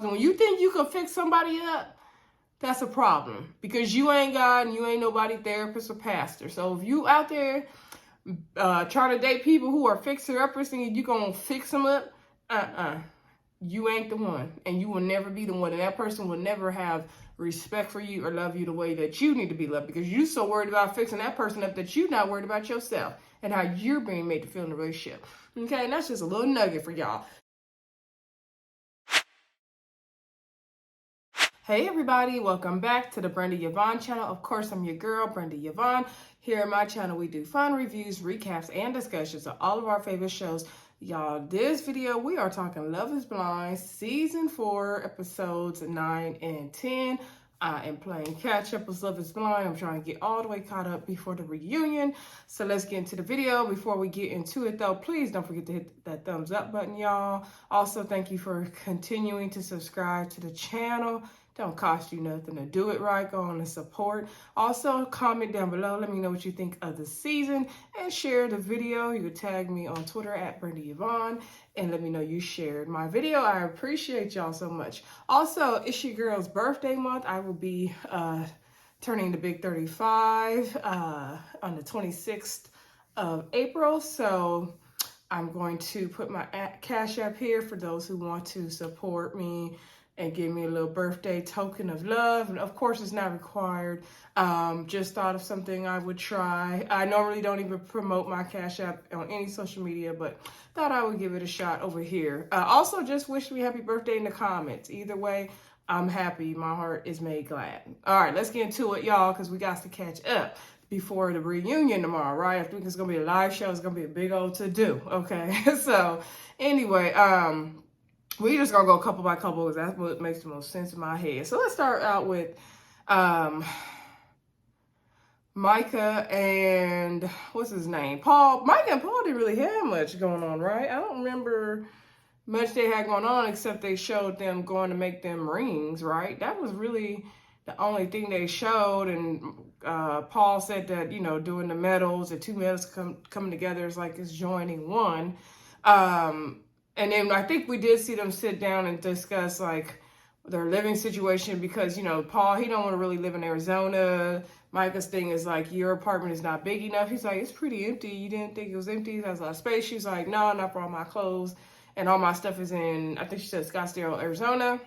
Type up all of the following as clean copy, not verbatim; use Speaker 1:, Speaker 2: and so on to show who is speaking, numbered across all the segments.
Speaker 1: And when you think you can fix somebody up, that's a problem, because you ain't God and you ain't nobody therapist or pastor. So if you out there trying to date people who are fixer-uppers and you gonna fix them up, you ain't the one, and you will never be the one, and that person will never have respect for you or love you the way that you need to be loved, because you're so worried about fixing that person up that you're not worried about yourself and how you're being made to feel in the relationship. Okay, and that's just a little nugget for y'all. Hey everybody, welcome back to the Brenda Yvonne channel. Of course, I'm your girl, Brenda Yvonne. Here on my channel, we do fun reviews, recaps, and discussions of all of our favorite shows. Y'all, this video, we are talking Love is Blind, Season 4, Episodes 9 and 10. I am playing catch up with Love is Blind. I'm trying to get all the way caught up before the reunion. So let's get into the video. Before we get into it though, please don't forget to hit that thumbs up button, y'all. Also, thank you for continuing to subscribe to the channel. Don't cost you nothing to do it right. Go on and support. Also, comment down below. Let me know what you think of the season and share the video. You can tag me on Twitter at Brenda Yvonne and let me know you shared my video. I appreciate y'all so much. Also, it's your girl's birthday month. I will be turning the big 35 on the 26th of April. So I'm going to put my Cash App here for those who want to support me and give me a little birthday token of love. And of course, it's not required. Just thought of something I would try. I normally don't even promote my Cash App on any social media, but thought I would give it a shot over here. Also, just wish me happy birthday in the comments. Either way, I'm happy. My heart is made glad. All right, let's get into it, y'all, because we got to catch up before the reunion tomorrow, right? I think it's going to be a live show. It's going to be a big old to-do, okay? So, anyway, we just gonna go couple by couple because that's what makes the most sense in my head. So let's start out with Micah and what's his name? Paul. Micah and Paul didn't really have much going on, right? I don't remember much they had going on except they showed them going to make them rings, right? That was really the only thing they showed. And Paul said that, you know, doing the metals, the two metals coming together is like it's joining one. And then I think we did see them sit down and discuss like their living situation because, you know, Paul, he don't want to really live in Arizona. Micah's thing is like, your apartment is not big enough. He's like, it's pretty empty. You didn't think it was empty? It has a lot of space. She's like, no, not for all my clothes. And all my stuff is in, I think she said Scottsdale, Arizona.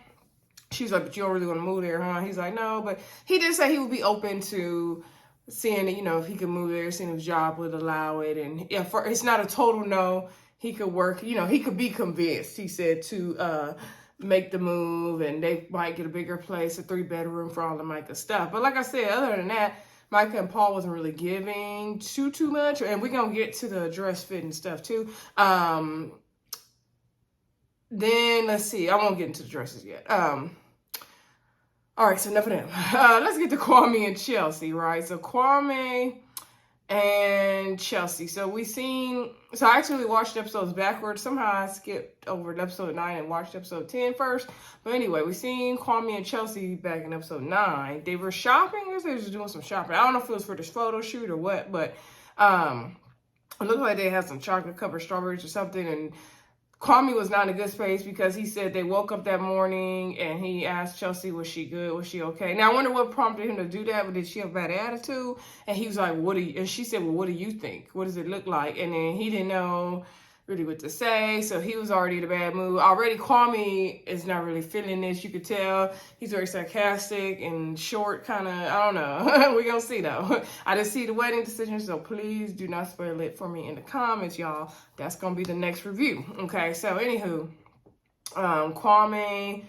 Speaker 1: She's like, but you don't really want to move there, huh? He's like, no, but he did say he would be open to seeing, you know, if he could move there, seeing if his job would allow it. And yeah, it's not a total no. He could work, you know, he could be convinced, he said, to make the move, and they might get a bigger place, a 3-bedroom for all the Micah stuff. But like I said, other than that, Micah and Paul wasn't really giving too much. And we're going to get to the dress fit and stuff too. Then let's see, I won't get into the dresses yet. All right, so enough of them. Let's get to Kwame and Chelsea, right? So Kwame and Chelsea. So I actually watched episodes backwards. Somehow I skipped over episode 9 and watched episode 10 first. But anyway, we seen Kwame and Chelsea back in episode 9. They were shopping. I guess they were just doing some shopping. I don't know if it was for this photo shoot or what, but it looked like they had some chocolate covered strawberries or something. And Kwame was not in a good space because he said they woke up that morning and he asked Chelsea, was she good? Was she okay? Now, I wonder what prompted him to do that, but did she have a bad attitude? And he was like, and she said, well, what do you think? What does it look like? And then he didn't know really what to say, so he was already in a bad mood. Already, Kwame is not really feeling this. You could tell he's very sarcastic and short, kind of, I don't know. We're going to see, though. I didn't see the wedding decision, so please do not spoil it for me in the comments, y'all. That's going to be the next review. Okay, so anywho, Kwame,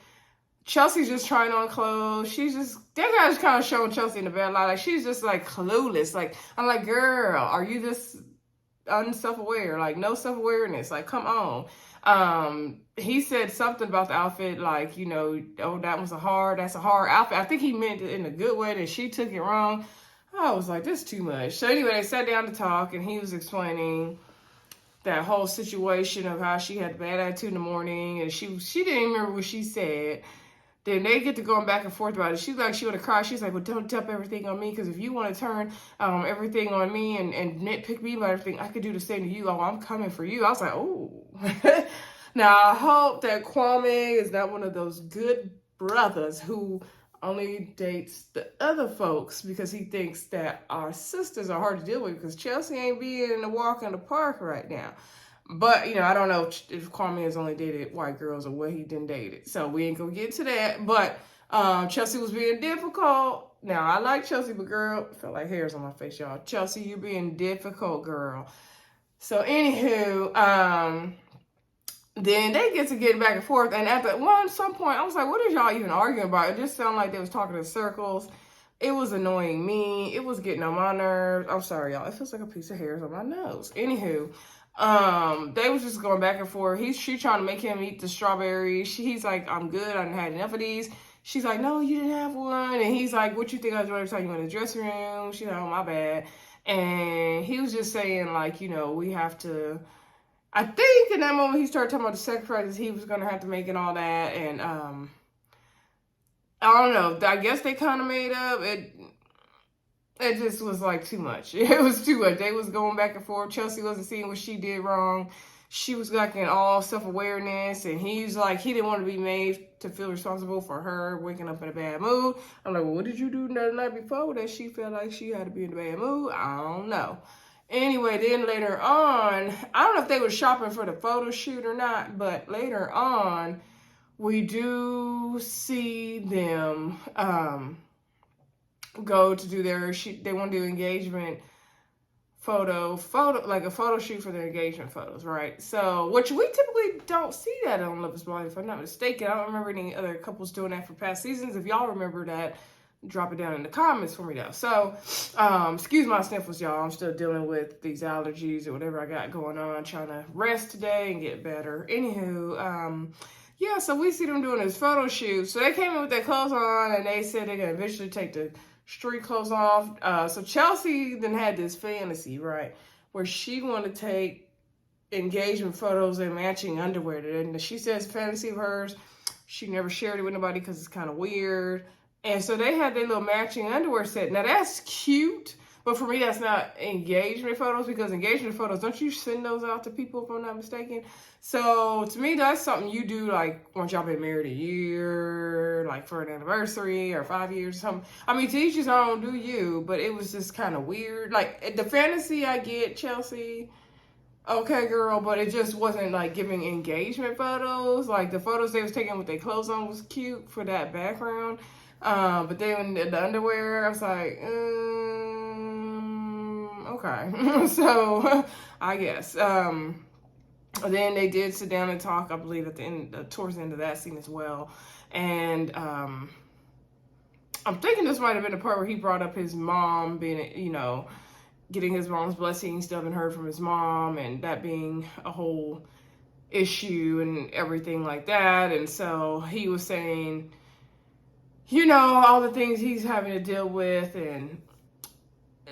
Speaker 1: Chelsea's just trying on clothes. That guy's kind of showing Chelsea in the bad light. Like, she's just, like, clueless. Like, I'm like, girl, are you just unself-aware? Like, no self-awareness. Like, come on. He said something about the outfit, like, you know, oh, that's a hard outfit. I think he meant it in a good way, and she took it wrong. I was like, this is too much. So anyway, they sat down to talk, and he was explaining that whole situation of how she had a bad attitude in the morning, and she didn't even remember what she said. Then they get to going back and forth about it. She's like, she would have cried. She's like, well, don't dump everything on me, because if you want to turn everything on me and nitpick me about everything, I could do the same to you. Oh, I'm coming for you. I was like, oh. Now, I hope that Kwame is not one of those good brothers who only dates the other folks because he thinks that our sisters are hard to deal with because Chelsea ain't being a walk in the park right now. But, I don't know if Kwame has only dated white girls or what he didn't date. So we ain't gonna get to that. But Chelsea was being difficult. Now, I like Chelsea, but girl, I felt like hairs on my face, y'all. Chelsea, you being difficult, girl. So, anywho, then they get to getting back and forth. And at some point, I was like, what is y'all even arguing about? It just sounded like they was talking in circles. It was annoying me. It was getting on my nerves. I'm sorry, y'all. It feels like a piece of hair on my nose. Anywho, they was just going back and forth. She trying to make him eat the strawberries. He's like, I'm good. I done had enough of these. She's like, no, you didn't have one. And he's like, what you think I was doing every time you went in the dressing room? She's like, oh, my bad. And he was just saying, like, we have to, I think in that moment he started talking about the sacrifices he was going to have to make and all that. And I don't know. I guess they kind of made up. It just was like too much. It was too much. They was going back and forth. Chelsea wasn't seeing what she did wrong. She was like in all self-awareness. And he's like, he didn't want to be made to feel responsible for her waking up in a bad mood. I'm like, well, what did you do the night before that she felt like she had to be in a bad mood? I don't know. Anyway, then later on, I don't know if they were shopping for the photo shoot or not, but later on, we do see them go to do they want to do engagement photo, like a photo shoot for their engagement photos, right? So, which we typically don't see that on Love is Blind, if I'm not mistaken. I don't remember any other couples doing that for past seasons. If y'all remember that, drop it down in the comments for me though. So, excuse my sniffles, y'all. I'm still dealing with these allergies or whatever I got going on, trying to rest today and get better. Anywho, yeah, so we see them doing this photo shoot. So they came in with their clothes on and they said they're gonna eventually take the street clothes off. So Chelsea then had this fantasy, right, where she wanted to take engagement photos in matching underwear. And she says fantasy of hers, she never shared it with nobody because it's kind of weird. And so they had their little matching underwear set. Now that's cute, but for me that's not engagement photos, because engagement photos, don't you send those out to people if I'm not mistaken? So to me that's something you do like once y'all been married a year, like for an anniversary or 5 years or something. I mean, to each his own, do you, but it was just kind of weird. Like the fantasy I get, Chelsea, okay girl, but it just wasn't like giving engagement photos. Like the photos they was taking with their clothes on was cute for that background. But then the underwear, I was like, okay. So I guess. Then they did sit down and talk, I believe, at the end, towards the end of that scene as well. And I'm thinking this might have been the part where he brought up his mom being, getting his mom's blessing, still haven't heard from his mom, and that being a whole issue and everything like that. And so he was saying, all the things he's having to deal with, and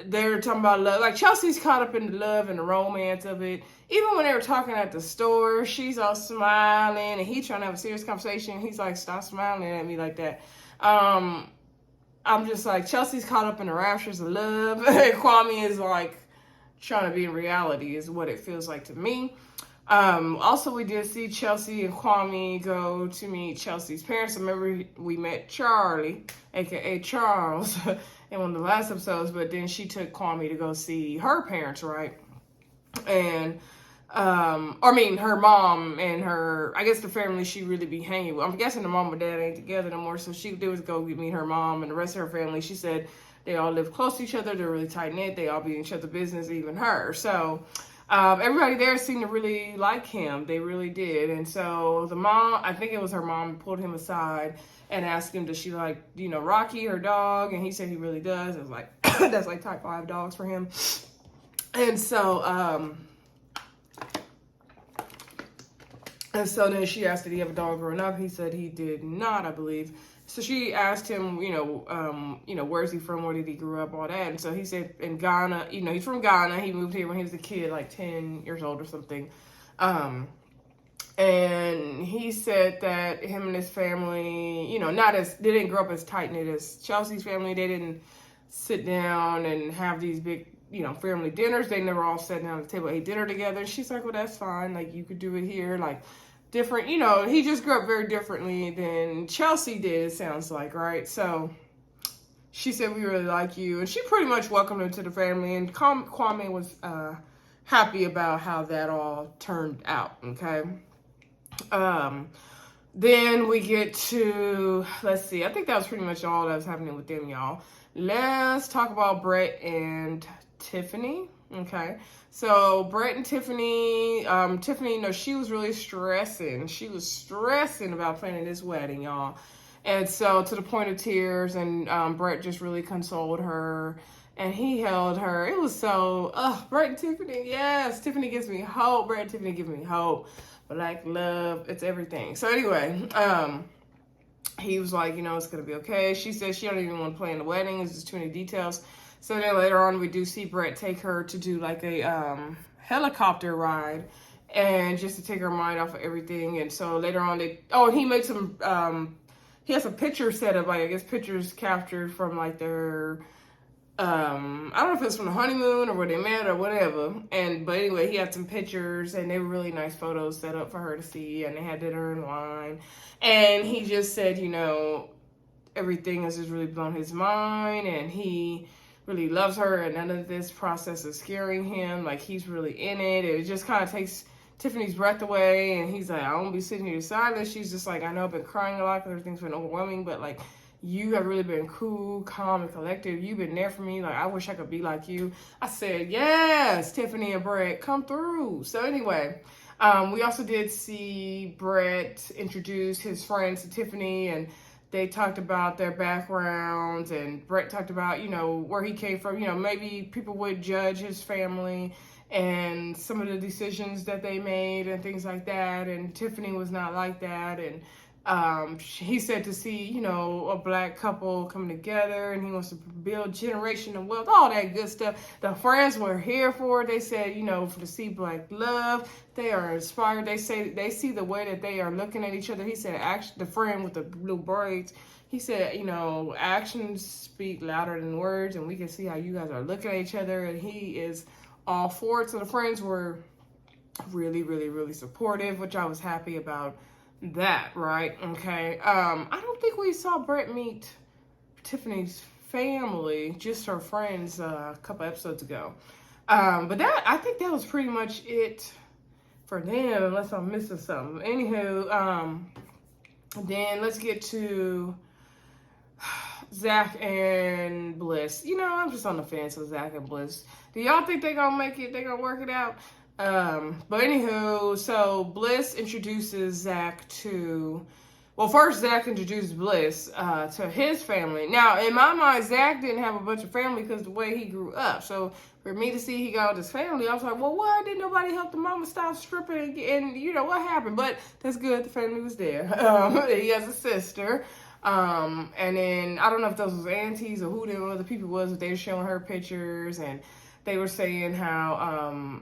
Speaker 1: they're talking about love. Like Chelsea's caught up in the love and the romance of it. Even when they were talking at the store, she's all smiling and he's trying to have a serious conversation. He's like, stop smiling at me like that. I'm just like, Chelsea's caught up in the raptures of love. And Kwame is like trying to be in reality is what it feels like to me. Also, we did see Chelsea and Kwame go to meet Chelsea's parents. Remember, we met Charlie, aka Charles, in one of the last episodes, but then she took Kwame to go see her parents, right? And, her mom and her, I guess the family she really be hanging with. I'm guessing the mom and dad ain't together no more, so she did go meet her mom and the rest of her family. She said they all live close to each other. They're really tight-knit. They all be in each other's business, even her. So, everybody there seemed to really like him. They really did. And so the mom, I think it was her mom, pulled him aside and asked him, does she like, Rocky, her dog? And he said he really does. It was like, that's like type 5 dogs for him. And so, then she asked, did he have a dog growing up? He said he did not, I believe. So she asked him, where's he from? Where did he grow up? All that. And so he said in Ghana, he's from Ghana. He moved here when he was a kid, like 10 years old or something. And he said that him and his family, they didn't grow up as tight-knit as Chelsea's family. They didn't sit down and have these big, family dinners. They never all sat down at the table, ate dinner together. She's like, well, that's fine. Like, you could do it here. Like, different, you know, he just grew up very differently than Chelsea did, it sounds like, right? So she said, we really like you. And she pretty much welcomed him to the family. And Kwame was happy about how that all turned out, okay? Then we get to, let's see, I think that was pretty much all that was happening with them, y'all. Let's talk about Brett and Tiffany, okay? So Brett and Tiffany, Tiffany, you know, she was really stressing. She was stressing about planning this wedding, y'all. And so to the point of tears, and Brett just really consoled her, and he held her. It was so, Brett and Tiffany, yes. Tiffany gives me hope. Brett and Tiffany give me hope. Black love, it's everything. So anyway, he was like, you know, it's going to be okay. She said she don't even want to plan the wedding. It's just too many details. So then later on, we do see Brett take her to do like a helicopter ride, and just to take her mind off of everything. And so later on, and he made some, he has a picture set up, like I guess pictures captured from like their, I don't know if it's from the honeymoon or where they met or whatever. But anyway, he had some pictures, and they were really nice photos set up for her to see, and they had dinner and wine. And he just said, you know, everything has just really blown his mind, and he really loves her, and none of this process is scaring him. Like, he's really in it. It just kind of takes Tiffany's breath away, and he's like, I won't be sitting here silent. She's just like, I know I've been crying a lot because everything's been overwhelming, but like, you have really been cool, calm, and collective. You've been there for me. Like, I wish I could be like you. I said, yes, Tiffany and Brett, come through. So anyway, we also did see Brett introduce his friends to Tiffany, and they talked about their backgrounds, and Brett talked about, you know, where he came from. You know, maybe people would judge his family and some of the decisions that they made and things like that. And Tiffany was not like that. And he said to see, you know, a black couple coming together, and he wants to build generational wealth, all that good stuff. The friends were here for it. They said, you know, to see black love, they are inspired. They say they see the way that they are looking at each other. He said, the friend with the blue braids, he said, you know, actions speak louder than words, and we can see how you guys are looking at each other, and he is all for it. So the friends were really, really, really supportive, which I was happy about that, right? Okay. I don't think we saw Brett meet Tiffany's family, just her friends, a couple episodes ago. But that, I think that was pretty much it for them, unless I'm missing something. Anywho, then let's get to Zack and Bliss. You know, I'm just on the fence with Zack and Bliss. Do y'all think they're gonna make it? They're gonna work it out? But anywho, so Bliss introduces Zack to, well, first Zack introduced Bliss to his family. Now, in my mind, Zack didn't have a bunch of family because the way he grew up. So for me to see he got with his family, I was like, well, why didn't nobody help the mama stop stripping? And you know, what happened? But that's good. The family was there. He has a sister. And then I don't know if those was aunties or who the other people was, but they were showing her pictures, and they were saying how,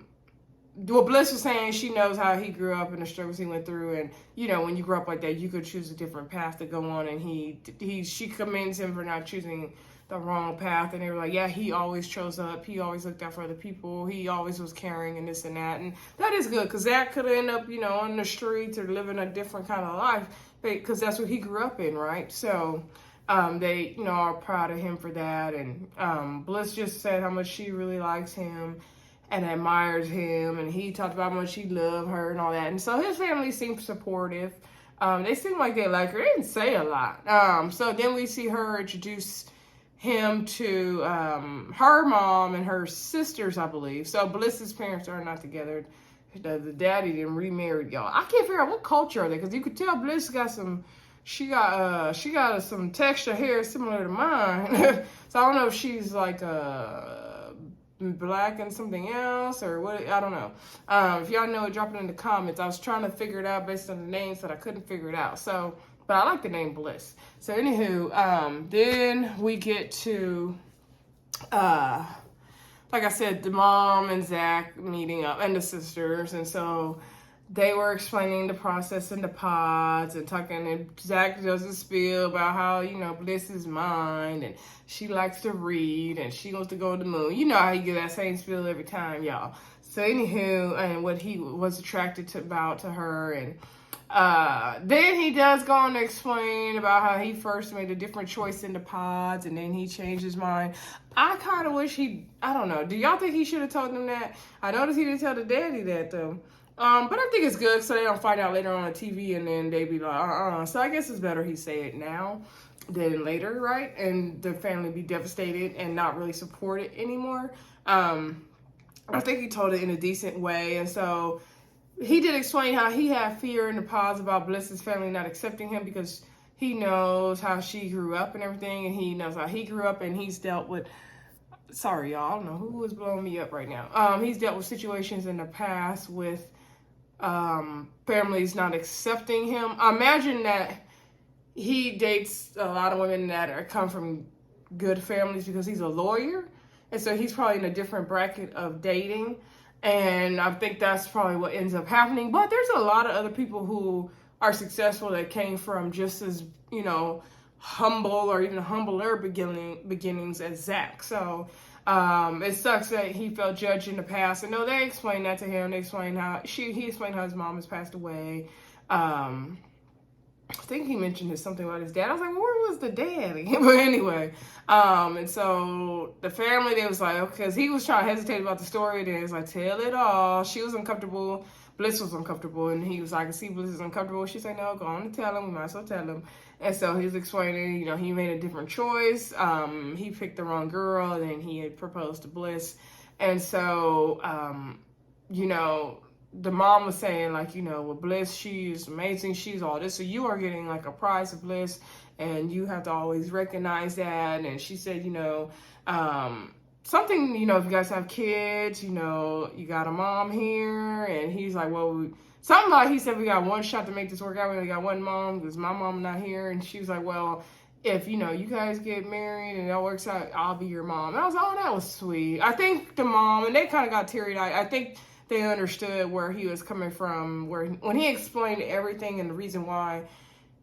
Speaker 1: well, Bliss was saying she knows how he grew up and the struggles he went through, and you know, when you grow up like that, you could choose a different path to go on, and she commends him for not choosing the wrong path. And they were like, yeah, he always chose up, he always looked out for other people, he always was caring, and this and that. And that is good, because Zack could end up, you know, on the streets or living a different kind of life, because that's what he grew up in, right? So they, you know, are proud of him for that. And Bliss just said how much she really likes him and admires him, and he talked about how much he loved her and all that. And so his family seemed supportive. They seemed like they like her. They didn't say a lot. So then we see her introduce him to her mom and her sisters, I believe. So Bliss's parents are not together. The daddy didn't remarried, y'all. I can't figure out what culture are they, because you could tell Bliss got some, she got some texture hair similar to mine. So I don't know if she's like black and something else or what, I don't know. If y'all know it, drop it in the comments. I was trying to figure it out based on the names, but I couldn't figure it out. So, but I like the name Bliss. So anywho, then we get to, like I said, the mom and Zack meeting up, and the sisters, and so they were explaining the process in the pods and talking, and Zack does a spiel about how, you know, Bliss is mine, and she likes to read, and she wants to go to the moon. You know how you get that same spiel every time, y'all. So anywho, and what he was attracted to her, and Then he does go on to explain about how he first made a different choice in the pods and then he changed his mind. I kind of wish I don't know. Do y'all think he should have told them that? I noticed he didn't tell the daddy that though. But I think it's good so they don't find out later on TV and then they be like, So I guess it's better he say it now than later, right? And the family be devastated and not really support it anymore. I think he told it in a decent way. And so he did explain how he had fear in the pause about Bliss's family not accepting him because he knows how she grew up and everything. And he knows how he grew up and he's dealt with, sorry, y'all, I don't know who is blowing me up right now. He's dealt with situations in the past with families not accepting him. Imagine that he dates a lot of women that come from good families because he's a lawyer. And so he's probably in a different bracket of dating. And I think that's probably what ends up happening. But there's a lot of other people who are successful that came from just as, humble or even humbler beginnings as Zack. So it sucks that he felt judged in the past. And no, they explained that to him. They explained he explained how his mom has passed away. I think he mentioned something about his dad. I was like, where was the daddy? But anyway, and so the family, they was like, okay, because he was trying to hesitate about the story. Then it's like, tell it all. She was uncomfortable. Bliss was uncomfortable. And he was like, I can see Bliss is uncomfortable. She's like, no, go on and tell him. We might as well tell him. And so he was explaining, he made a different choice. He picked the wrong girl. And then he had proposed to Bliss. And so, the mom was saying, like, with Bliss, she's amazing, she's all this, so you are getting, like, a prize of Bliss, and you have to always recognize that. And she said, something, if you guys have kids, you got a mom here, and he's like, well, something like, he said, we got one shot to make this work out, we only got one mom, because my mom not here. And she was like, well, if, you guys get married and that works out, I'll be your mom. And I was like, oh, that was sweet. I think the mom, and they kind of got teary-eyed, I think they understood where he was coming from, when he explained everything and the reason why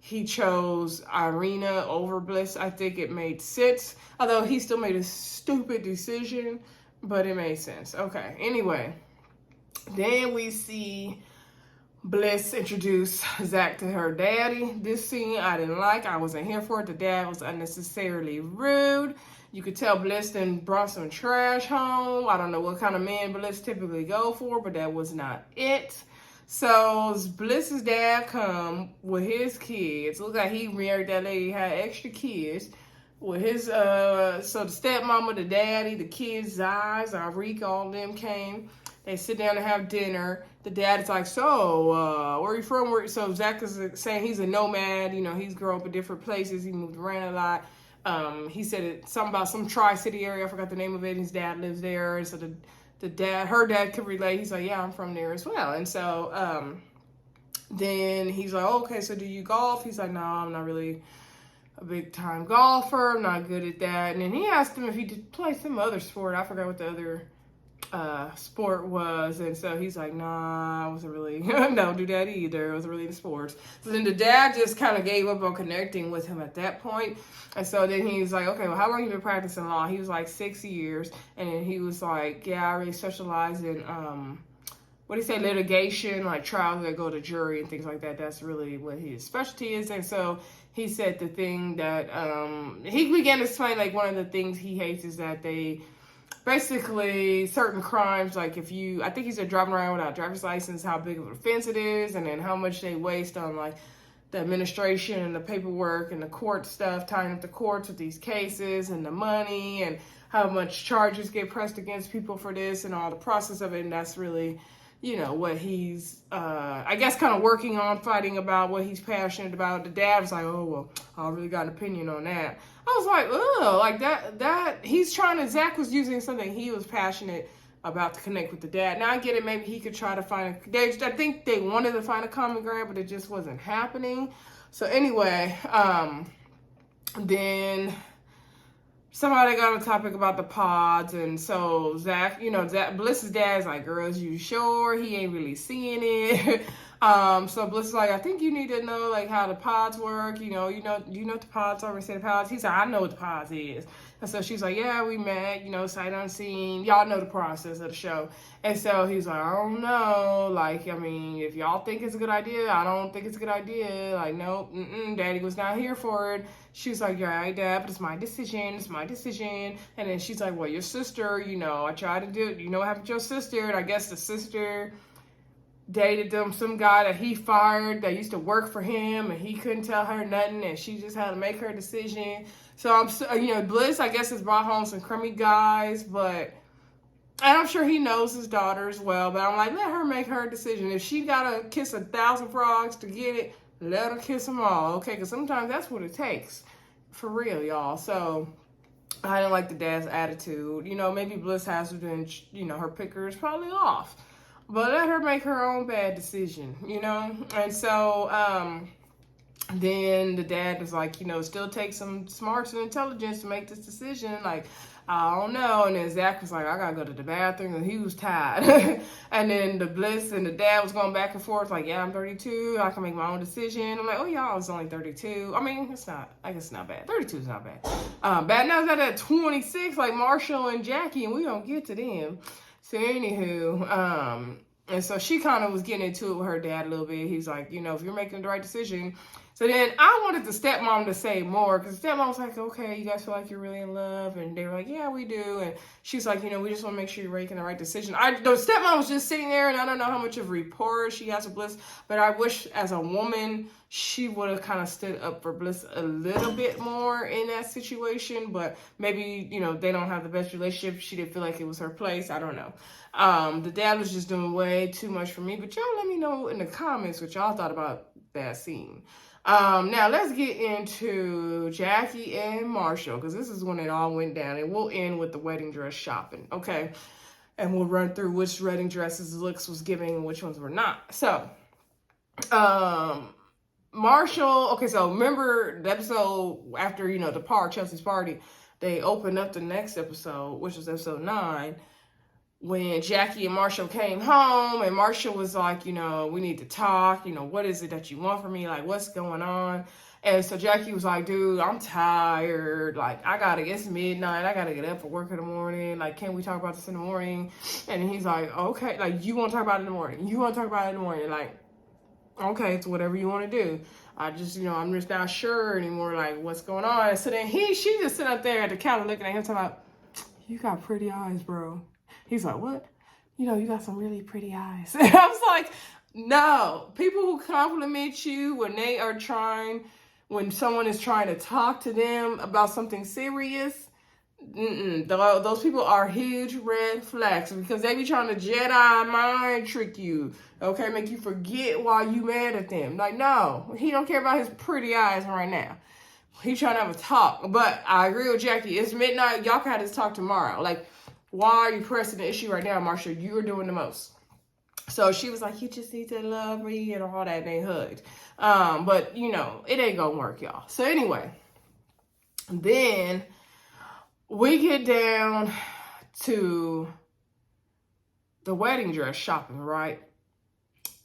Speaker 1: he chose Irina over Bliss. I think it made sense, although he still made a stupid decision, but it made sense. Okay, anyway, then we see Bliss introduce Zack to her daddy. This scene I didn't like. I wasn't here for it. The dad was unnecessarily rude. You could tell Bliss then brought some trash home. I don't know what kind of men Bliss typically go for, but that was not it. So Bliss's dad come with his kids. Look like he married that lady, had extra kids. With his, so the stepmama, the daddy, the kids, Zai, Zarik, all of them came. They sit down to have dinner. The dad is like, so, where are you from? So Zack is saying he's a nomad. He's grown up in different places. He moved around a lot. He said something about some Tri-City area. I forgot the name of it. His dad lives there. And so her dad could relate. He's like, yeah, I'm from there as well. And so then he's like, okay, so do you golf? He's like, no, I'm not really a big time golfer. I'm not good at that. And then he asked him if he did play some other sport. I forgot what the other sport was. And so he's like, nah, I wasn't really, don't do that either. It wasn't really the sports. So then the dad just kind of gave up on connecting with him at that point. And so then he's like, okay, well, how long have you been practicing law? He was like 6 years. And then he was like, yeah, I really specialize in, what do you say, litigation, like trials that go to jury and things like that. That's really what his specialty is. And so he said the thing that, he began to explain, like, one of the things he hates is that they, basically, certain crimes, like I think he said driving around without a driver's license, how big of an offense it is, and then how much they waste on, like, the administration and the paperwork and the court stuff, tying up the courts with these cases and the money and how much charges get pressed against people for this and all the process of it. And that's really, what he's, I guess, kind of working on, fighting about, what he's passionate about. The dad was like, oh, well, I don't really got an opinion on that. I was like, oh, like that he's trying to, Zack was using something he was passionate about to connect with the dad. Now I get it, maybe he could try to find I think they wanted to find a common ground, but it just wasn't happening. So anyway, then somehow they got on the topic about the pods, and so Zack, Bliss's dad's like, girls, you sure? He ain't really seeing it. So Bliss is like, I think you need to know like how the pods work. You know what the pods are. We say the pods. He's like, I know what the pods is. And so she's like, yeah, we met, sight unseen. Y'all know the process of the show. And so he's like, I don't know. Like, I mean, if y'all think it's a good idea, I don't think it's a good idea. Like, nope, Daddy was not here for it. She's like, you're right, Dad, but it's my decision. It's my decision. And then she's like, well, your sister, I tried to do it. What happened to your sister? And I guess the sister dated some guy that he fired that used to work for him, and he couldn't tell her nothing, and she just had to make her decision. So Bliss, I guess, has brought home some crummy guys, and I'm sure he knows his daughter as well, but I'm like, let her make her decision. If she gotta kiss 1,000 frogs to get it, let her kiss them all, okay? Because sometimes that's what it takes, for real, y'all. So I didn't like the dad's attitude. Maybe Bliss has been, her picker is probably off. But let her make her own bad decision, And so then the dad was like, still take some smarts and intelligence to make this decision. Like, I don't know. And then Zack was like, I got to go to the bathroom. And he was tired. And then the Bliss and the dad was going back and forth. Like, yeah, I'm 32. I can make my own decision. I'm like, oh, yeah, I was only 32. I mean, I guess it's not bad. 32 is not bad. Bad now is at 26, like Marshall and Jackie, and we don't get to them. So anywho, and so she kind of was getting into it with her dad a little bit. He's like, if you're making the right decision. So then I wanted the stepmom to say more, because the stepmom was like, okay, you guys feel like you're really in love? And they were like, yeah, we do. And she's like, we just want to make sure you're making the right decision. The stepmom was just sitting there, and I don't know how much of rapport she has with Bliss, but I wish as a woman, she would have kind of stood up for Bliss a little bit more in that situation. But maybe, they don't have the best relationship. She didn't feel like it was her place. I don't know. The dad was just doing way too much for me. But y'all let me know in the comments what y'all thought about that scene. Now let's get into Jackie and Marshall, because this is when it all went down. And we'll end with the wedding dress shopping, okay? And we'll run through which wedding dresses looks was giving and which ones were not. So, Marshall, okay, so remember the episode after, Chelsea's party, they opened up the next episode, which was episode 9, when Jackie and Marshall came home, and Marshall was like, we need to talk, what is it that you want from me? Like, what's going on? And so Jackie was like, dude, I'm tired. Like, it's midnight. I gotta get up for work in the morning. Like, can we talk about this in the morning? And he's like, okay, like, you want to talk about it in the morning? You want to talk about it in the morning? Like, okay, it's whatever you want to do. I just, I'm just not sure anymore, like, what's going on. And so then she just sit up there at the counter looking at him talking about, you got pretty eyes, bro. He's like, what? You got some really pretty eyes. And I was like, no. People who compliment you when someone is trying to talk to them about something serious, those people are huge red flags, because they be trying to Jedi mind trick you, okay? Make you forget why you mad at them. Like, no, he don't care about his pretty eyes right now. He trying to have a talk. But I agree with Jackie. It's midnight. Y'all can have this talk tomorrow. Like, why are you pressing the issue right now, Marshall? You're doing the most. So she was like, you just need to love me and all that, and they hugged. But, it ain't gonna work, y'all. So anyway, then we get down to the wedding dress shopping, right?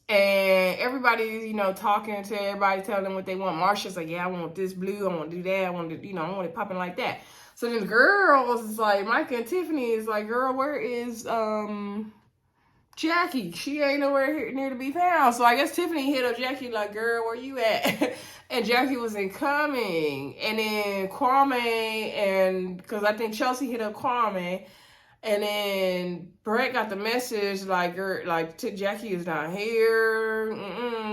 Speaker 1: And everybody's, talking to everybody, telling them what they want. Marcia's like, yeah, I want this blue. I want to do that. I want to, I want it popping like that. So then the girls is like, Micah and Tiffany is like, girl, where is Jackie? She ain't nowhere near to be found. So I guess Tiffany hit up Jackie like, girl, where you at? And Jackie wasn't coming. And then Kwame because I think Chelsea hit up Kwame. And then Brett got the message like, Jackie is not here.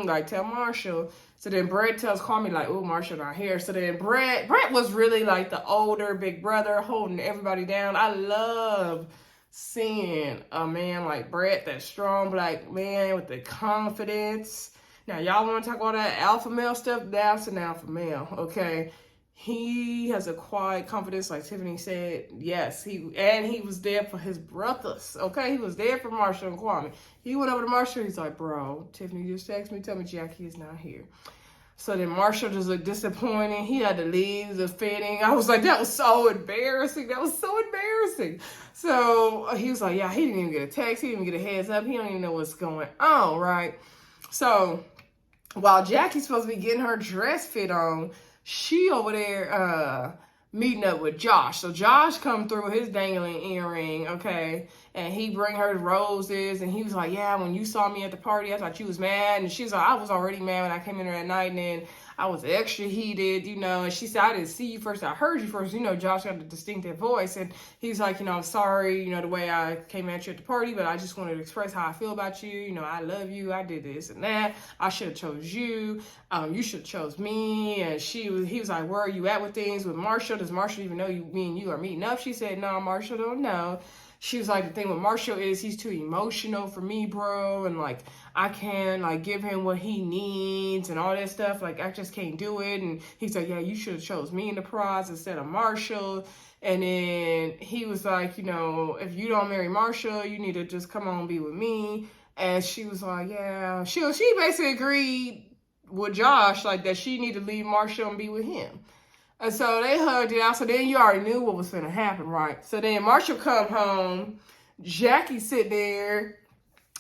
Speaker 1: Like, tell Marshall. So then Brett tells Kwame like, oh, Marshall not here. So then Brett was really like the older big brother holding everybody down. I love seeing a man like Brett, that strong black man with the confidence. Now, y'all want to talk about that alpha male stuff? That's an alpha male, okay? He has a quiet confidence, like Tiffany said. Yes, he was there for his brothers, okay? He was there for Marshall and Kwame. He went over to Marshall. He's like, bro, Tiffany just texted me, tell me Jackie is not here. So then Marshall just looked disappointed. He had to leave the fitting. I was like, that was so embarrassing. That was so embarrassing. So he was like, yeah, he didn't even get a text. He didn't even get a heads up. He don't even know what's going on, right? So while Jackie's supposed to be getting her dress fit on, she over there meeting up with Josh. So Josh come through with his dangling earring, okay, and he bring her roses, and he was like, yeah, when you saw me at the party, I thought you was mad, and she was like, I was already mad when I came in there at night, and then I was extra heated, you know, and she said, I didn't see you first, I heard you first, you know, Josh got a distinctive voice, and he's like, you know, I'm sorry, you know, the way I came at you at the party, but I just wanted to express how I feel about you, you know, I love you, I did this and that, I should have chose you, you should have chose me, and he was like, where are you at with things with Marshall? Does Marshall even know me and you are meeting up? She said, no, Marshall don't know. She was like, the thing with Marshall is he's too emotional for me, bro, and like I can't like give him what he needs and all that stuff. Like I just can't do it. And he's like, yeah, you should have chose me in the prize instead of Marshall. And then he was like, you know, if you don't marry Marshall, you need to just come on and be with me. And she was like, yeah, she basically agreed with Josh like that she need to leave Marshall and be with him. And so they hugged it out. So then you already knew what was going to happen, right? So then Marshall come home. Jackie sit there.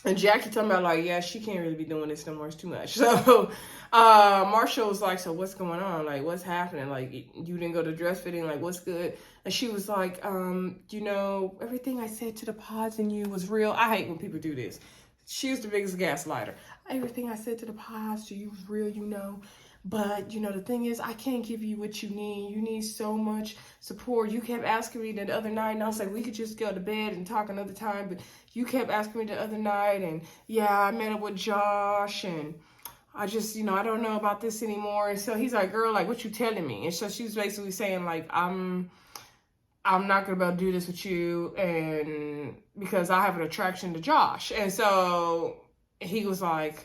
Speaker 1: And Jackie talking about like, yeah, she can't really be doing this no more. It's too much. So Marshall was like, so what's going on? Like, what's happening? Like, you didn't go to dress fitting. Like, what's good? And she was like, you know, everything I said to the pods and you was real. I hate when people do this. She was the biggest gaslighter. Everything I said to the pods to you was real, you know. But, you know, the thing is, I can't give you what you need. You need so much support. You kept asking me the other night, and I was like, we could just go to bed and talk another time. But you kept asking me the other night, and yeah, I met up with Josh, and I just, you know, I don't know about this anymore. And so he's like, girl, like, what you telling me? And so she was basically saying, like, I'm not going to be able to do this with you, and because I have an attraction to Josh. And so he was like,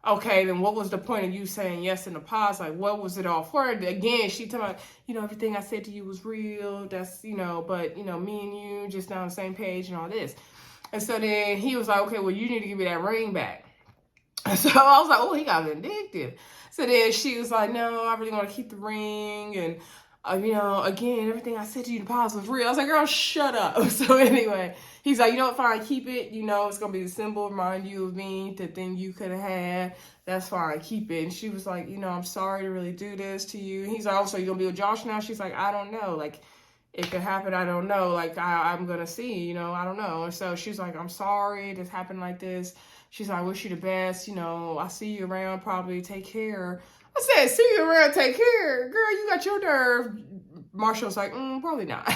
Speaker 1: okay, then what was the point of you saying yes in the past? Like, what was it all for? Again, she talking about, you know, everything I said to you was real. That's, you know, but, you know, me and you just not on the same page and all this. And so then he was like, okay, well, you need to give me that ring back. So I was like, oh, he got vindictive. So then she was like, no, I really want to keep the ring. And, you know, again, everything I said to you in the past was real. I was like, girl, shut up. So anyway, he's like, you know what, fine, keep it. You know, it's going to be the symbol, remind you of me, the thing you could have had. That's fine, keep it. And she was like, you know, I'm sorry to really do this to you. And he's like, oh, so you're going to be with Josh now? She's like, I don't know. Like, it could happen, I don't know. Like, I'm going to see, you know, I don't know. And so she's like, I'm sorry this happened like this. She's like, I wish you the best. You know, I'll see you around, probably. Take care. I said, see you around, take care. Girl, you got your nerve. Marshall's like, probably not.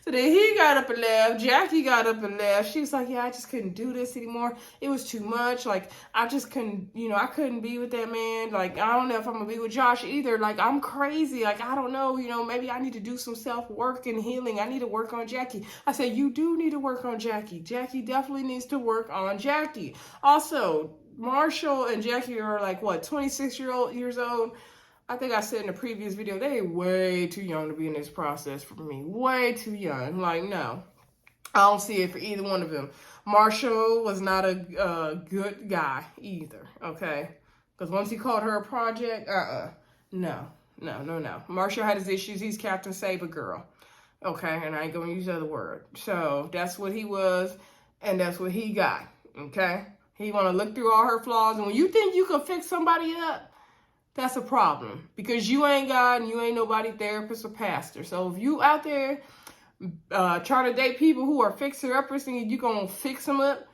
Speaker 1: So then he got up and left. Jackie got up and left. She was like, yeah, I just couldn't do this anymore. It was too much. Like, I just couldn't, you know, I couldn't be with that man. Like, I don't know if I'm going to be with Josh either. Like, I'm crazy. Like, I don't know. You know, maybe I need to do some self-work and healing. I need to work on Jackie. I said, you do need to work on Jackie. Jackie definitely needs to work on Jackie. Also, Marshall and Jackie are like, what, 26 years old? I think I said in the previous video, they way too young to be in this process for me. Way too young. Like, no. I don't see it for either one of them. Marshall was not a good guy either, okay? Because once he called her a project, no. Marshall had his issues. He's Captain Save a Girl, okay? And I ain't going to use the other word. So that's what he was, and that's what he got, okay? He want to look through all her flaws, and when you think you can fix somebody up, that's a problem, because you ain't God and you ain't nobody therapist or pastor. So if you out there trying to date people who are fixer-uppers and you gonna fix them up,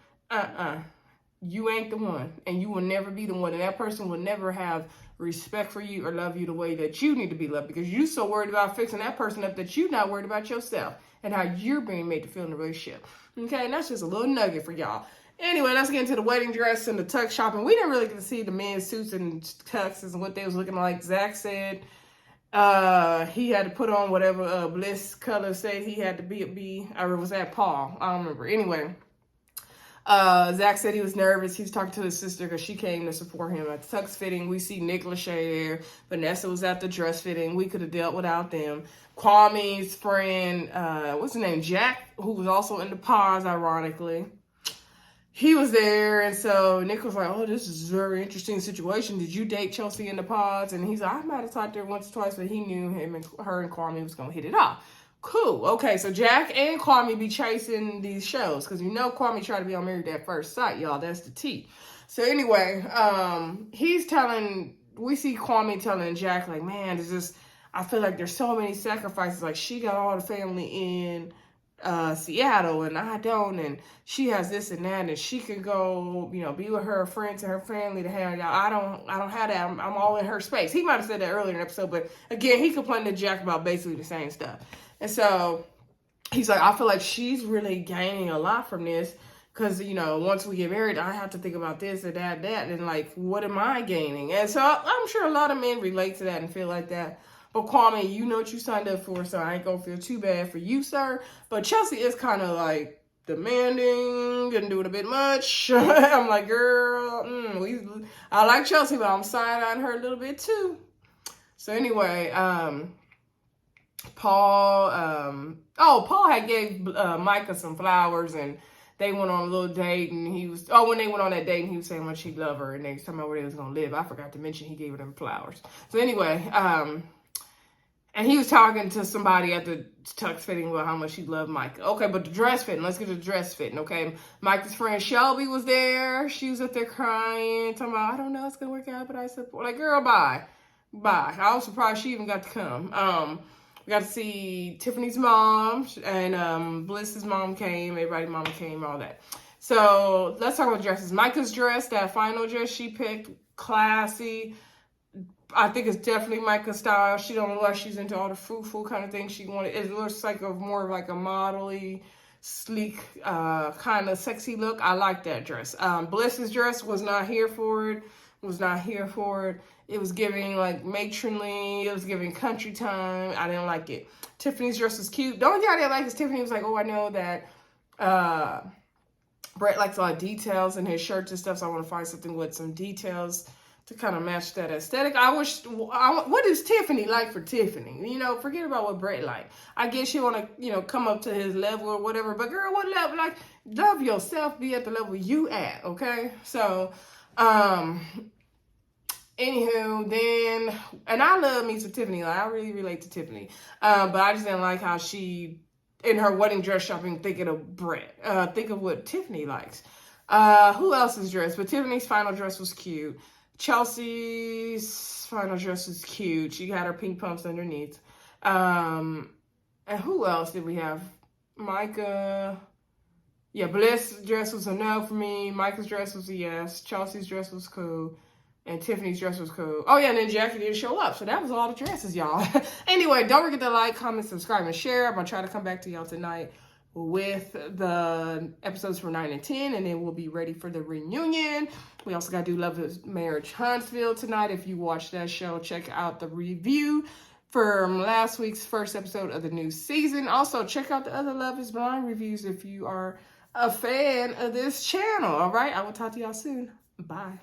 Speaker 1: you ain't the one, and you will never be the one, and that person will never have respect for you or love you the way that you need to be loved, because you're so worried about fixing that person up that you're not worried about yourself and how you're being made to feel in the relationship. Okay, and that's just a little nugget for y'all. Anyway, let's get into the wedding dress and the tux shopping. We didn't really get to see the men's suits and tuxes and what they was looking like. Zack said he had to put on whatever Bliss color said he had to be, or was that Paul? I don't remember. Anyway, Zack said he was nervous. He was talking to his sister because she came to support him at the tux fitting. We see Nick Lachey there. Vanessa was at the dress fitting. We could have dealt without them. Kwame's friend, what's his name? Jack, who was also in the pause, ironically. He was there, and so Nick was like, oh, this is a very interesting situation. Did you date Chelsea in the pods? And he's like, I might have talked to her once or twice, but he knew her and Kwame was going to hit it off. Cool. Okay, so Jack and Kwame be chasing these shows, because you know Kwame tried to be on Married at First Sight, y'all. That's the tea. So anyway, we see Kwame telling Jack, like, man, I feel like there's so many sacrifices. Like, she got all the family in Seattle and I don't, and she has this and that, and she can go, be with her friends and her family to hang out. I don't have that. I'm all in her space. He might have said that earlier in the episode, but again, he complained to Jack about basically the same stuff. And so he's like, I feel like she's really gaining a lot from this. Because, once we get married, I have to think about this or that, and like, what am I gaining? And so I'm sure a lot of men relate to that and feel like that. But Kwame, you know what you signed up for, so I ain't gonna feel too bad for you, sir. But Chelsea is kind of like demanding and doing a bit much. I'm like, girl, I like Chelsea, but I'm side-eyeing her a little bit too. So anyway, Paul had gave Micah some flowers, and they went on a little date, and when they went on that date, and he was saying how much he loved her, and they was talking about where they was going to live. I forgot to mention he gave her them flowers. So anyway, and he was talking to somebody at the tux fitting about how much he loved Micah. Okay, but the dress fitting, let's get to the dress fitting, okay? Micah's friend Shelby was there. She was up there crying, talking about, I don't know, it's going to work out, but I support. Like, girl, bye. I was surprised she even got to come. We got to see Tiffany's mom, and Bliss's mom came, everybody's mom came, all that. So let's talk about dresses. Micah's dress, that final dress she picked, classy. I think it's definitely Micah's style. She don't look like she's into all the frou-frou kind of thing she wanted. It looks like more of like a modelly, sleek, kind of sexy look. I like that dress. Bliss's dress was not here for it. It was giving like matronly. It was giving country time. I didn't like it. Tiffany's dress was cute. The only thing I didn't like is Tiffany was like, oh, I know that Brett likes a lot of details in his shirts and stuff, so I want to find something with some details to kind of match that aesthetic. What is Tiffany like for Tiffany? Forget about what Brett like. I guess you want to, come up to his level or whatever, but girl, what level? Like, love yourself, be at the level you at, okay? So, anywho, then, and I love me some Tiffany. Like, I really relate to Tiffany. But I just didn't like how she, in her wedding dress shopping, thinking of Brett. Think of what Tiffany likes. Who else's dress? But Tiffany's final dress was cute. Chelsea's final dress was cute. She had her pink pumps underneath. And who else did we have? Micah. Yeah, Bliss' dress was a no for me. Micah's dress was a yes. Chelsea's dress was cool. And Tiffany's dress was cool. Oh, yeah, and then Jackie didn't show up. So that was all the dresses, y'all. Anyway, don't forget to like, comment, subscribe, and share. I'm going to try to come back to y'all tonight with the episodes for 9 and 10. And then we'll be ready for the reunion. We also got to do Love is Marriage Huntsville tonight. If you watch that show, check out the review from last week's first episode of the new season. Also, check out the other Love is Blind reviews if you are a fan of this channel. All right, I will talk to y'all soon. Bye.